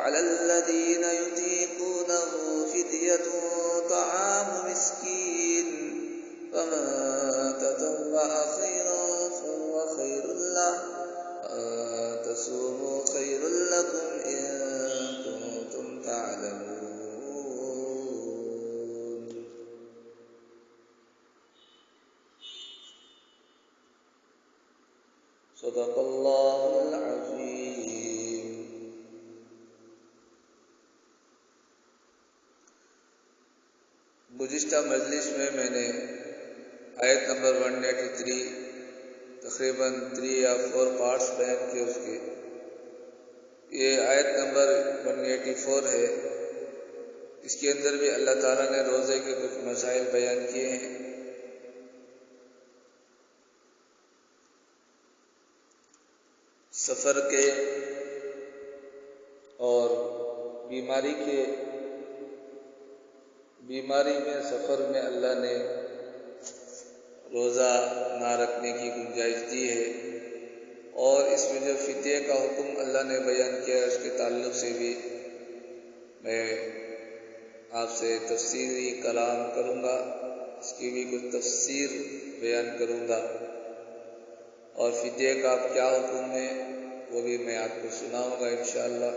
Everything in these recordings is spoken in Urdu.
وعلى الذين يطيقونه فدية طعام مسكين فمن تطوع خيرا فهو خير له وأن تصوموا خير لكم إن كنتم تعلمون صدق اللہ العظیم۔ گزشتہ مجلس میں نے آیت نمبر 183 تقریباً 3 یا 4 پارٹس بیان کیے اس کے۔ یہ آیت نمبر 184 ہے، اس کے اندر بھی اللہ تعالیٰ نے روزے کے کچھ مسائل بیان کیے ہیں۔ سفر کے اور بیماری میں سفر میں اللہ نے روزہ نہ رکھنے کی گنجائش دی ہے، اور اس میں جو فدیے کا حکم اللہ نے بیان کیا ہے اس کے تعلق سے بھی میں آپ سے تفصیلی کلام کروں گا، اس کی بھی کچھ تفسیر بیان کروں گا، اور فدیے کا کیا حکم ہے وہ بھی میں آپ کو سناؤں گا انشاءاللہ۔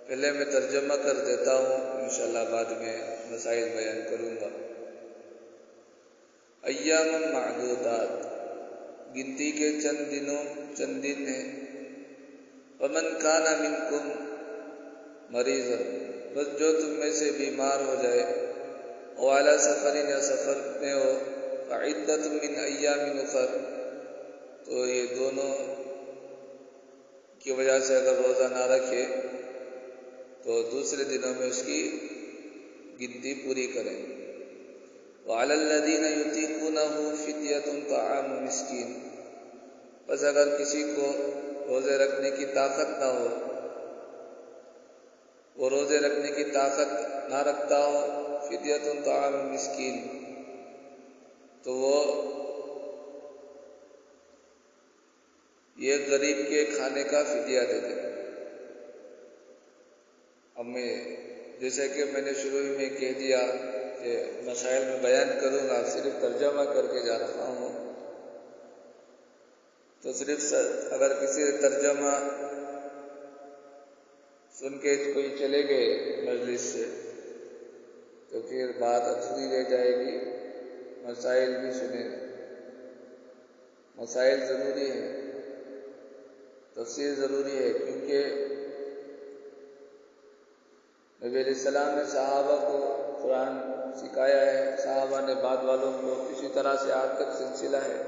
پہلے میں ترجمہ کر دیتا ہوں، انشاءاللہ بعد میں مسائل بیان کروں گا۔ ایام معدودات، گنتی کے چند دن ہیں۔ ومن کان منکم مریضا، بس جو تم میں سے بیمار ہو جائے، وعلی سفر یا سفر میں ہو، فعدۃ من ایام اخر، تو یہ دونوں کی وجہ سے اگر روزہ نہ رکھے تو دوسرے دنوں میں اس کی گنتی پوری کریں۔ وعلی الذین یطیقونہ فدیۃ طعام مسکین، بس اگر کسی کو روزے رکھنے کی طاقت نہ ہو، وہ روزے رکھنے کی طاقت نہ رکھتا ہو، فدیۃ طعام مسکین، تو وہ یہ غریب کے کھانے کا فدیہ دے دے۔ اب میں جیسے کہ میں نے شروع میں کہہ دیا کہ مسائل میں بیان کروں گا، صرف ترجمہ کر کے جا رہا ہوں، تو صرف اگر کسی ترجمہ سن کے کوئی چلے گئے مجلس سے تو پھر بات ادھوری رہ جائے گی۔ مسائل بھی سنیں، مسائل ضروری ہے، تفسیر ضروری ہے، کیونکہ نبی علیہ السلام نے صحابہ کو قرآن سکھایا ہے، صحابہ نے بعد والوں کو، اسی طرح سے آج تک سلسلہ ہے۔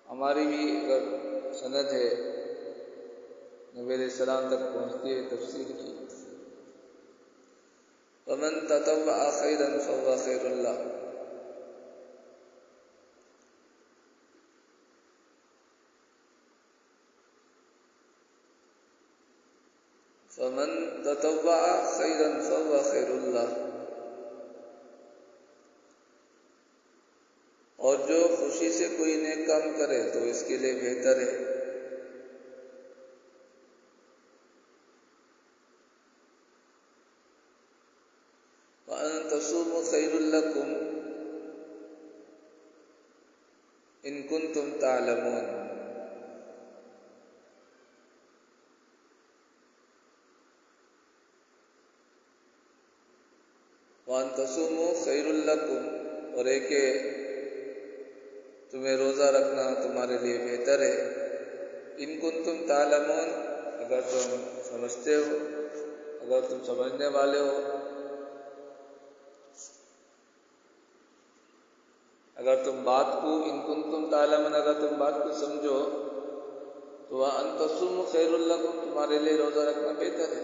ہماری بھی اگر سند ہے نبی علیہ السلام تک پہنچتی ہے تفسیر کی۔ ومن تطوع خیرا فهو خیر له، فمن تطوع خیرا فهو خیر له، اور جو خوشی سے کوئی نیک کام کرے تو اس کے لیے بہتر ہے۔ وَأَن تَصُومُوا خَيْرٌ لَكُمْ إِن كُنتُمْ تَعْلَمُونَ، وَأَن تَصُومُوا خَيْرٌ لَكُمْ، اور ایک کہ تمہیں روزہ رکھنا تمہارے لیے بہتر ہے۔ ان کنتم تعلمون، اگر تم سمجھتے ہو، اگر تم سمجھنے والے ہو، اگر تم بات کو ان کنتم تعلمون، اگر تم بات کو سمجھو تو وَأَن تَصُومُوا خَيْرٌ لَكُمْ، تمہارے لیے روزہ رکھنا بہتر ہے۔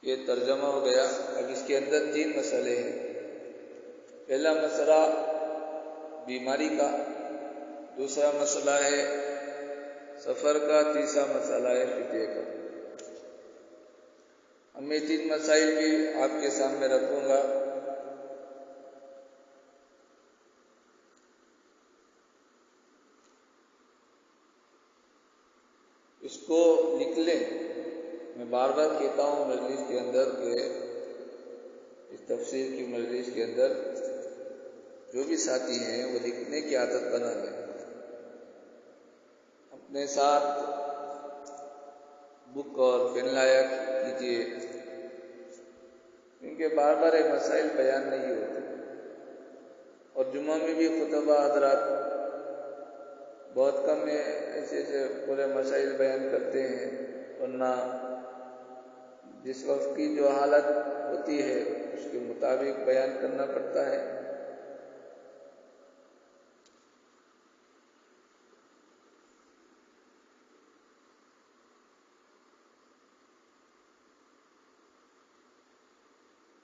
یہ ترجمہ ہو گیا۔ اب اس کے اندر 3 مسئلے ہیں۔ پہلا مسئلہ بیماری کا، دوسرا مسئلہ ہے سفر کا، تیسرا مسئلہ ہے فدیے کا۔ اب میں 3 مسائل بھی آپ کے سامنے رکھوں گا۔ اس کو لکھ لیں. میں بار بار کہتا ہوں مجلس کے اندر کہ اس تفسیر کی مجلس کے اندر جو بھی ساتھی ہیں وہ لکھنے کی عادت بنا لیں. اپنے ساتھ بک اور پین لایا کیجیے، کیونکہ بار بار یہ مسائل بیان نہیں ہوتے. اور جمعہ میں بھی خطبہ حضرات بہت کم ایسے پورے مسائل بیان کرتے ہیں، ورنہ جس وقت کی جو حالت ہوتی ہے اس کے مطابق بیان کرنا پڑتا ہے.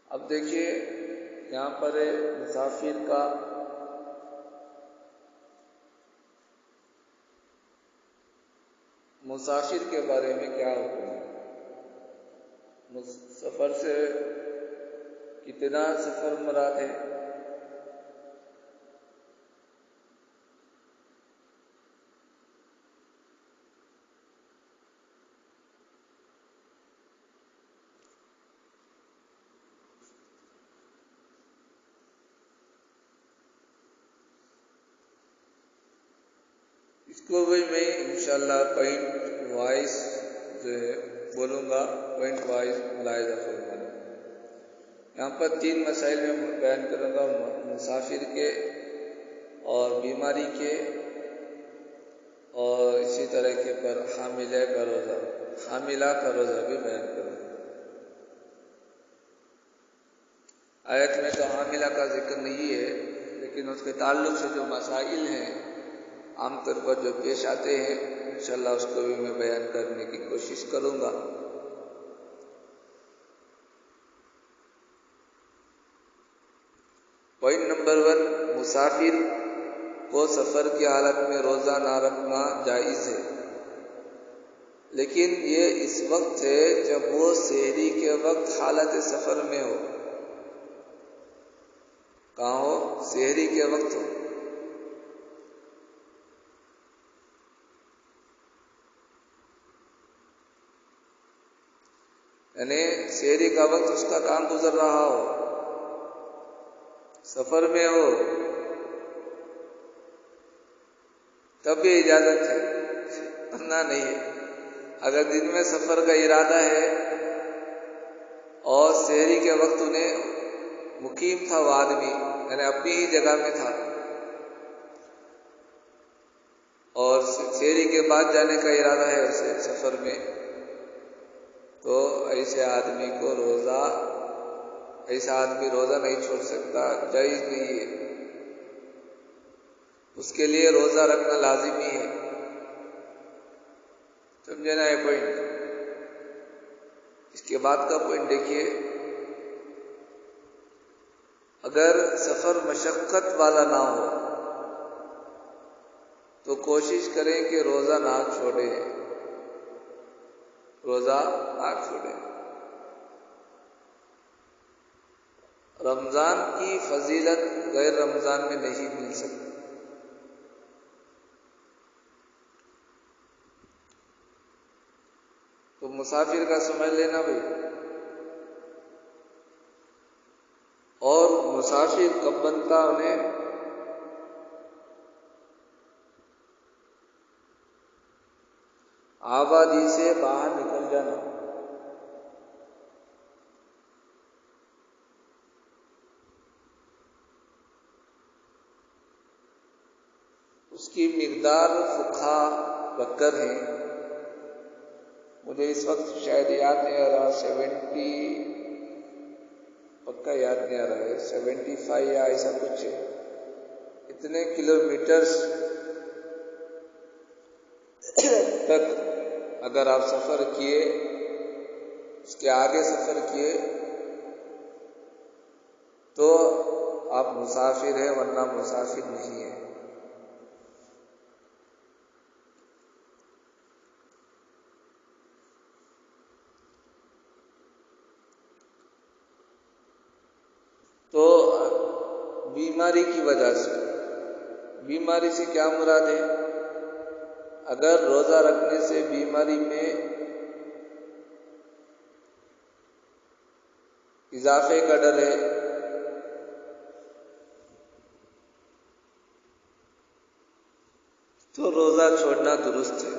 اب دیکھیے یہاں پر مسافر کا مسافر کے بارے میں کیا حکم ہے. سفر سے کتنا سفر مراد ہے؟ اس کو بھی میں انشاءاللہ پوائنٹ وائز جو ہے بولوں گا، پوائنٹ وائز ملاحظہ فرمانا. یہاں پر 3 مسائل میں بیان کروں گا، مسافر کے اور بیماری کے اور اسی طرح کے پر حاملہ کا روزہ بھی بیان کروں گا. آیت میں تو حاملہ کا ذکر نہیں ہے، لیکن اس کے تعلق سے جو مسائل ہیں عام طور پر جو پیش آتے ہیں انشاءاللہ اس کو بھی میں بیان کرنے کی کوشش کروں گا. پوائنٹ نمبر 1، مسافر کو سفر کی حالت میں روزہ نہ رکھنا جائز ہے، لیکن یہ اس وقت ہے جب وہ سحری کے وقت حالت سفر میں ہو. کہاں ہو؟ سحری کے وقت ہو. یعنی سحری کا وقت اس کا کام گزر رہا ہو، سفر میں ہو، تب بھی اجازت ہے، ورنہ نہیں ہے. اگر دن میں سفر کا ارادہ ہے اور سحری کے وقت انہیں مقیم تھا وہ آدمی، یعنی اپنی ہی جگہ میں تھا، اور سحری کے بعد جانے کا ارادہ ہے اسے سفر میں، تو ایسا آدمی روزہ نہیں چھوڑ سکتا، جائز نہیں ہے. اس کے لیے روزہ رکھنا لازمی ہے. سمجھے نا یہ پوائنٹ؟ اس کے بعد کا پوائنٹ دیکھیے، اگر سفر مشقت والا نہ ہو تو کوشش کریں کہ روزہ نہ چھوڑیں. رمضان کی فضیلت غیر رمضان میں نہیں مل سکتی. تو مسافر کا سمجھ لینا بھائی. اور مسافر کب بنتا انہیں؟ آبادی سے باہر نکل جانا. اس کی مقدار فقہا بکر ہے، مجھے اس وقت شاید یاد نہیں آ رہا، 70 پکا یاد نہیں آ رہا ہے، 75 یا ایسا کچھ ہے. اتنے کلومیٹرز تک اگر آپ سفر کیے، اس کے آگے سفر کیے تو آپ مسافر ہیں، ورنہ مسافر نہیں ہیں. تو بیماری کی وجہ سے، بیماری سے کیا مراد ہے؟ اگر روزہ رکھنے سے بیماری میں اضافے کا ڈر ہے تو روزہ چھوڑنا درست ہے۔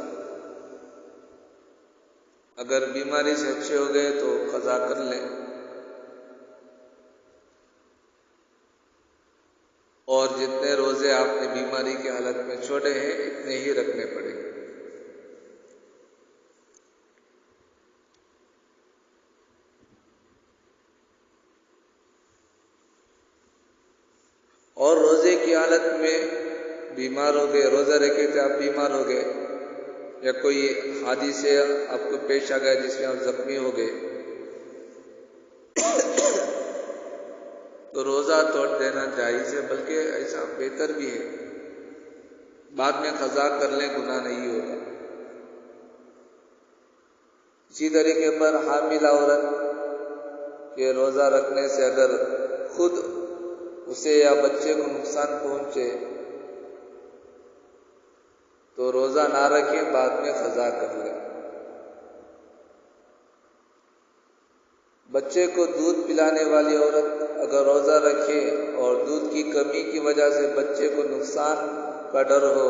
اگر بیماری سے اچھے ہو گئے تو قضا کر لیں، اور جتنے روزے آپ نے بیماری کی حالت میں چھوڑے ہیں اتنے ہی رکھنے پڑیں گے۔ اور روزے کی حالت میں بیمار ہو گئے، روزہ رکھے تھے آپ بیمار ہو گئے، یا کوئی حادثے آپ کو پیش آ گیا جس میں آپ زخمی ہو گئے، تو روزہ توڑ دینا جائز ہے، بلکہ ایسا بہتر بھی ہے، بعد میں قضا کر لیں، گناہ نہیں ہوگا۔ اسی طریقے پر حاملہ عورت کے روزہ رکھنے سے اگر خود اسے یا بچے کو نقصان پہنچے تو روزہ نہ رکھیں، بعد میں قضا کر لیں۔ بچے کو دودھ پلانے والی عورت اگر روزہ رکھے اور دودھ کی کمی کی وجہ سے بچے کو نقصان کا ڈر ہو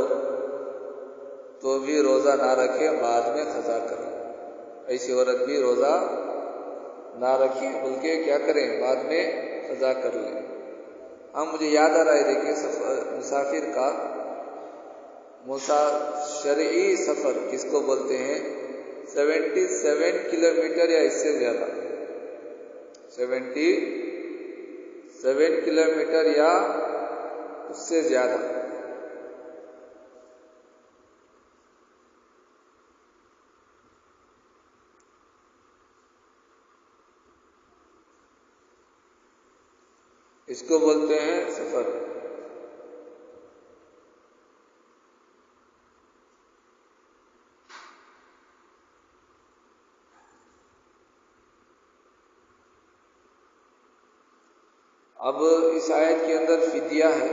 تو بھی روزہ نہ رکھے، بعد میں قضا کریں۔ ایسی عورت بھی روزہ نہ رکھیں، بلکہ کیا کریں، بعد میں قضا کر لیں۔ ہاں مجھے یاد آ رہا ہے، دیکھیں مسافر کا شرعی سفر کس کو بولتے ہیں؟ 77 کلومیٹر یا اس سے زیادہ، 77 کلومیٹر یا اس سے زیادہ۔ اس کو بولتے ہیں سفر۔ اب اس آیت کے اندر فدیہ ہے۔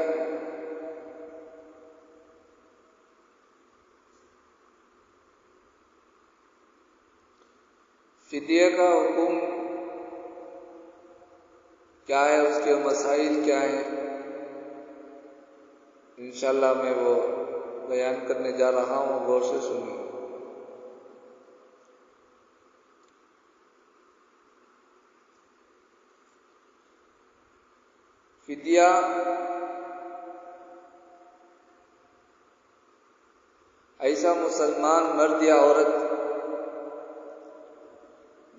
فدیہ کا حکم کیا ہے، اس کے مسائل کیا ہیں، انشاءاللہ میں وہ بیان کرنے جا رہا ہوں، غور سے سنیے۔ فدیہ ایسا مسلمان مرد یا عورت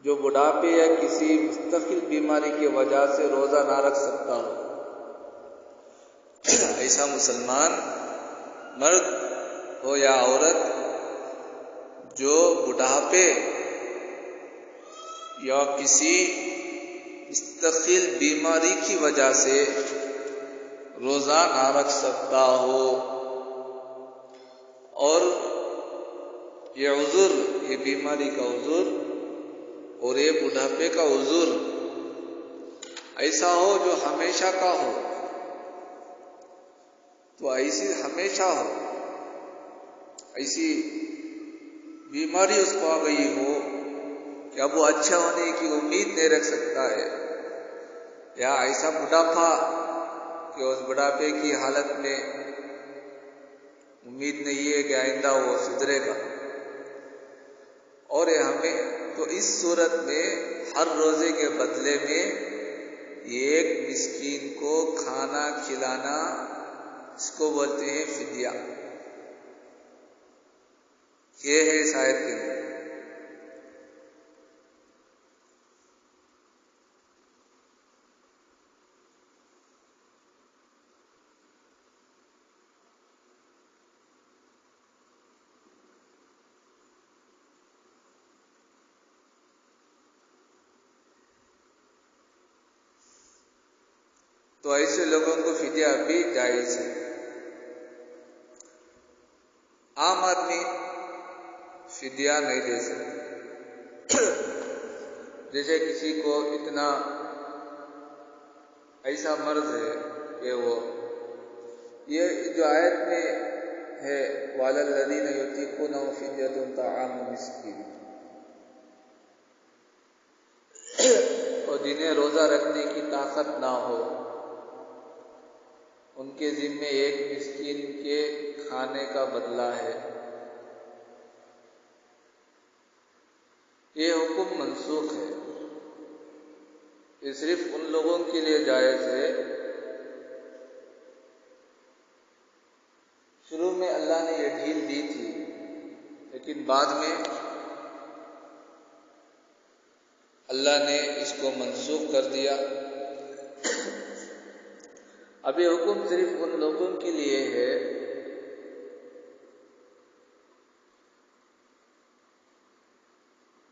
جو بڑھاپے یا کسی مستقل بیماری کی وجہ سے روزہ نہ رکھ سکتا ہو، ایسا مسلمان مرد ہو یا عورت جو بڑھاپے یا کسی مستقل بیماری کی وجہ سے روزہ نہ رکھ سکتا ہو، اور یہ عذر، یہ بیماری کا عذر اور یہ بڑھاپے کا عذر ایسا ہو جو ہمیشہ کا ہو، تو ایسی ہمیشہ ہو، ایسی بیماری اس کو آ گئی ہو کہ اب وہ اچھا ہونے کی امید نہیں رکھ سکتا ہے، یا ایسا بڑھاپا کہ اس بڑھاپے کی حالت میں امید نہیں ہے کہ آئندہ وہ سدھرے گا، اور ہمیں تو اس صورت میں ہر روزے کے بدلے میں ایک مسکین کو کھانا کھلانا، اس کو بولتے ہیں فدیہ۔ یہ ہے اس آیت کے اندر۔ تو ایسے لوگوں کو فدیہ بھی جائز ہے۔ عام آدمی فدیہ نہیں دے سکتے۔ جیسے کسی کو اتنا ایسا مرض ہے کہ وہ، یہ جو آیت میں ہے وَعَلَى الَّذِينَ يُطِيقُونَهُ فِدْيَةٌ طَعَامُ مِسْكِينٍ، اور جنہیں روزہ رکھنے کی طاقت نہ ہو ان کے ذمے ایک مسکین کے کھانے کا بدلہ ہے۔ یہ حکم منسوخ ہے، یہ صرف ان لوگوں کے لیے جائز ہے۔ شروع میں اللہ نے یہ ڈھیل دی تھی، لیکن بعد میں اللہ نے اس کو منسوخ کر دیا۔ اب یہ حکم صرف ان لوگوں کے لیے ہے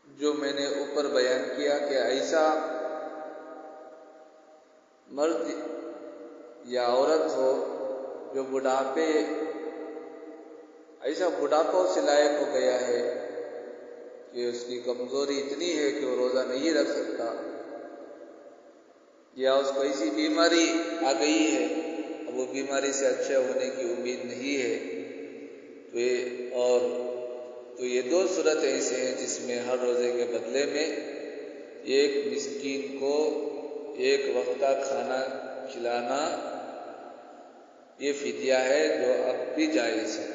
جو میں نے اوپر بیان کیا کہ ایسا مرد یا عورت ہو جو ایسا بڑھاپا سے لائق ہو گیا ہے کہ اس کی کمزوری اتنی ہے کہ وہ روزہ نہیں رکھ سکتا، یا اس کو ایسی بیماری آ گئی ہے اب وہ بیماری سے اچھے ہونے کی امید نہیں ہے، تو یہ دو صورت ایسے ہیں جس میں ہر روزے کے بدلے میں ایک مسکین کو ایک وقت کا کھانا کھلانا یہ فدیہ ہے جو اب بھی جائز ہے۔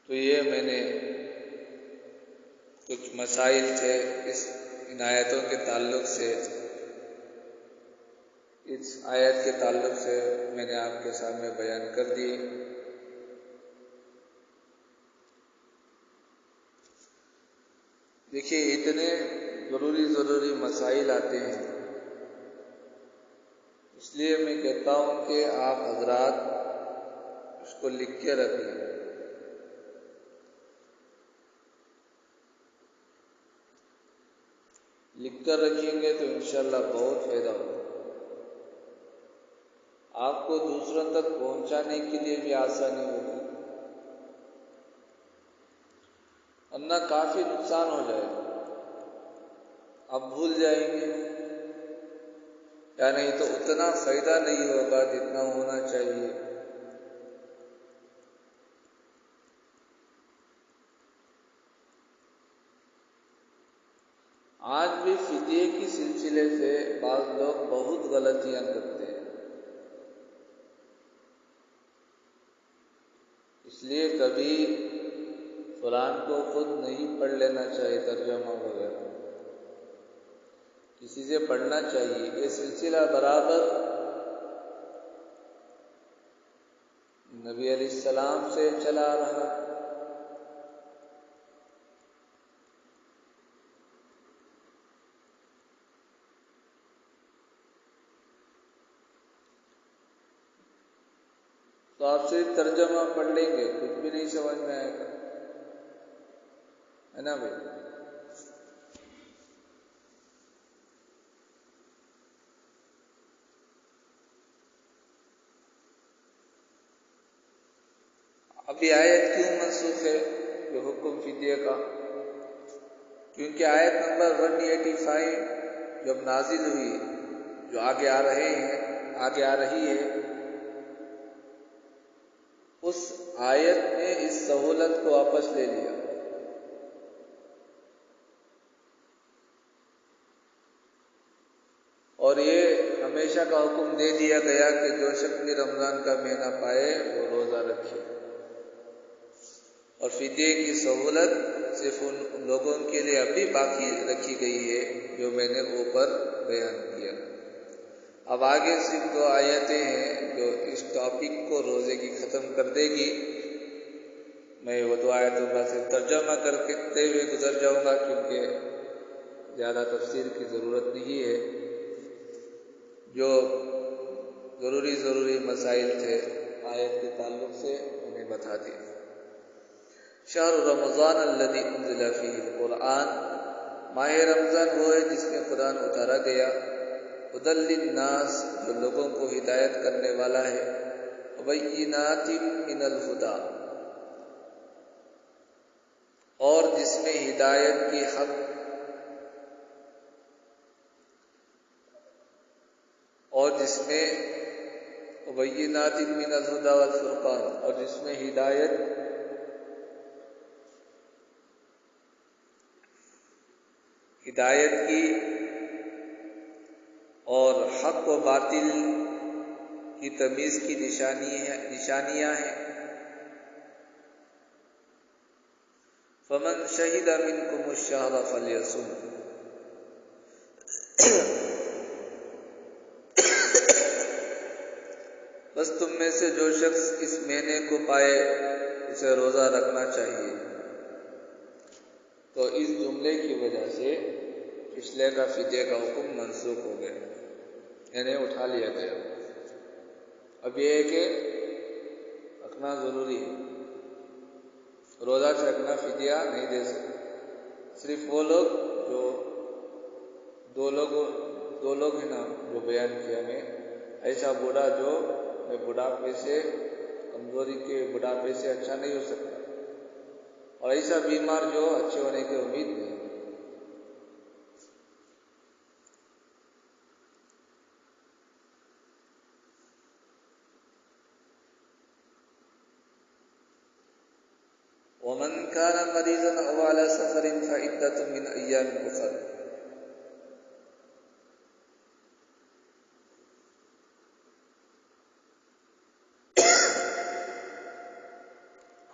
تو یہ میں نے کچھ مسائل تھے ان آیتوں کے تعلق سے، اس آیت کے تعلق سے میں نے آپ کے سامنے بیان کر دی۔ دیکھیے اتنے ضروری مسائل آتے ہیں، اس لیے میں کہتا ہوں کہ آپ حضرات اس کو لکھ کے رکھ لیں۔ لکھ کر رکھیں گے تو انشاءاللہ بہت فائدہ ہوگا، آپ کو دوسروں تک پہنچانے کے لیے بھی آسانی ہوگی، ورنہ کافی نقصان ہو جائے گا، آپ بھول جائیں گے، یا نہیں تو اتنا فائدہ نہیں ہوگا جتنا ہونا چاہیے۔ آج بھی فدیے کی سلسلے سے بعض لوگ بہت غلطیاں کرتے ہیں، اس لیے کبھی قرآن کو خود نہیں پڑھ لینا چاہیے، ترجمہ وغیرہ کسی سے پڑھنا چاہیے۔ یہ سلسلہ برابر نبی علیہ السلام سے چلا رہا، تو آپ صرف ترجمہ پڑھ لیں گے کچھ بھی نہیں سمجھ میں آئے گا، ہے نا بھائی؟ اب یہ آیت کیوں منسوخ ہے یہ حکم فدیے کا؟ کیونکہ آیت نمبر 185 جب نازل ہوئی، جو آگے آ رہی ہے، اس آیت نے اس سہولت کو واپس لے لیا، اور یہ ہمیشہ کا حکم دے دیا گیا کہ جو شخص بھی رمضان کا مہینہ پائے وہ روزہ رکھے، اور فدیے کی سہولت صرف ان لوگوں کے لیے اب بھی باقی رکھی گئی ہے جو میں نے اوپر بیان کیا۔ اب آگے صرف 2 آیتیں ہیں جو اس ٹاپک کو روزے کی ختم کر دے گی۔ میں وہ 2 آیتوں کا صرف ترجمہ کرتے ہوئے گزر جاؤں گا کیونکہ زیادہ تفسیر کی ضرورت نہیں ہے، جو ضروری مسائل تھے آیت کے تعلق سے انہیں بتا دی۔ شہر رمضان الذی انزل فیہ القرآن، ماہ رمضان وہ ہے جس میں قرآن اتارا گیا، ھدی للناس، جو لوگوں کو ہدایت کرنے والا ہے، وبینات من الہدی، اور جس میں ہدایت کی حق اور جس میں وبینات من الہدی والفرقان، اور جس میں ہدایت کی اور حق و باطل کی تمیز کی نشانیاں ہیں۔ فمن شہد منکم الشہر فلیصم، بس تم میں سے جو شخص اس مہینے کو پائے اسے روزہ رکھنا چاہیے۔ تو اس جملے کی وجہ سے پچھلے کا فدیے کا حکم منسوخ ہو گیا، یعنی اٹھا لیا گیا۔ اب یہ ہے کہ رکھنا ضروری ہے، روزہ سے رکھنا فدیہ نہیں دے سکتے۔ صرف وہ لوگ جو دو لوگ ہیں نا جو بیان کیا میں، ایسا بوڑھا جو بڑھاپے سے کمزوری کے بڑھاپے سے اچھا نہیں ہو سکتا، اور ایسا بیمار جو اچھے ہونے کی امید نہیں۔ ومن كان مريضا أو على سفر فعدة من أيام أخر،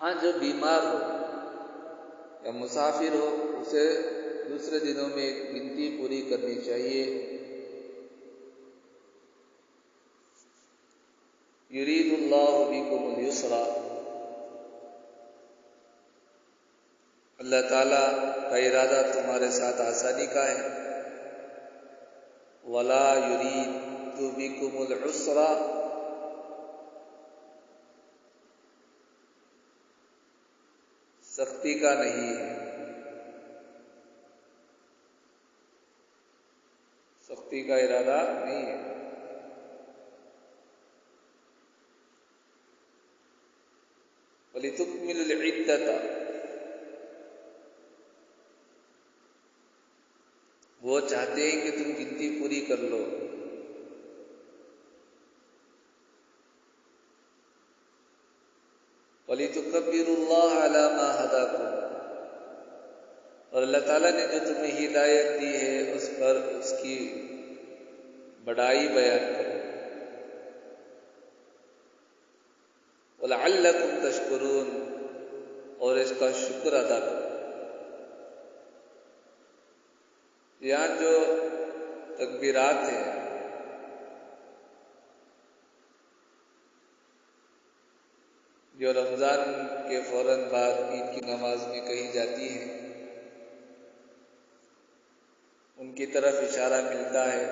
ہاں جو بیمار ہو یا مسافر ہو اسے دوسرے دنوں میں ایک گنتی پوری کرنی چاہیے۔ یرید اللہ بکم اليسر، اللہ تعالیٰ کا ارادہ تمہارے ساتھ آسانی کا ہے۔ ولا یرید بکم العسر، سختی کا نہیں ہے، سختی کا ارادہ نہیں ہے۔ وَلِتُكْمِلُوا الْعِدَّةَ، وہ چاہتے ہیں کہ تم گنتی پوری کر لو۔ وَلِتُكَبِّرُوا اللَّهَ عَلَى مَا هَدَاكُمْ، اور اللہ تعالیٰ نے جو تمہیں ہدایت دی ہے اس پر اس کی بڑائی بیان کرو۔ وَلَعَلَّكُمْ تَشْكُرُونَ، اور اس کا شکر ادا کرو۔ یہاں جو تکبیرات ہیں جو رمضان کے فوراً بعد عید کی نماز میں کہی جاتی ہیں، ان کی طرف اشارہ ملتا ہے۔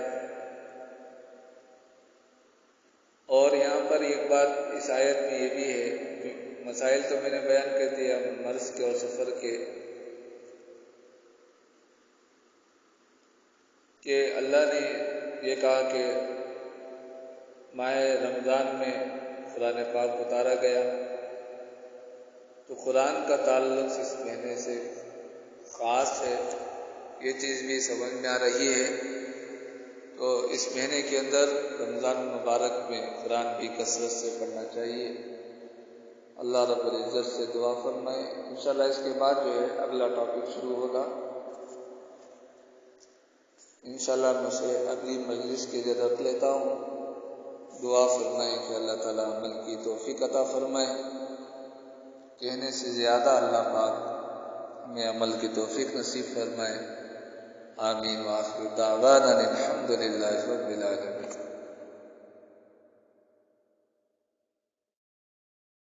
اور یہاں پر ایک بات اس آیت میں یہ بھی ہے، مسائل تو میں نے بیان کر دیا مرض کے اور سفر کے، کہ اللہ نے یہ کہا کہ ماہ رمضان میں قرآن پاک اتارا گیا، تو قرآن کا تعلق اس مہینے سے خاص ہے، یہ چیز بھی سمجھ میں آ رہی ہے۔ تو اس مہینے کے اندر رمضان مبارک میں قرآن بھی کثرت سے پڑھنا چاہیے۔ اللہ رب العزت سے دعا فرمائے۔ انشاءاللہ اس کے بعد جو ہے اگلا ٹاپک شروع ہوگا، انشاءاللہ میں اسے اگلی مجلس کے لیے رکھ لیتا ہوں۔ دعا فرمائے کہ اللہ تعالیٰ عمل کی توفیق عطا فرمائے، کہنے سے زیادہ اللہ پاک ہمیں عمل کی توفیق نصیب فرمائے۔ آمین۔ وآخر دعوانا الحمد للہ رب العالمین۔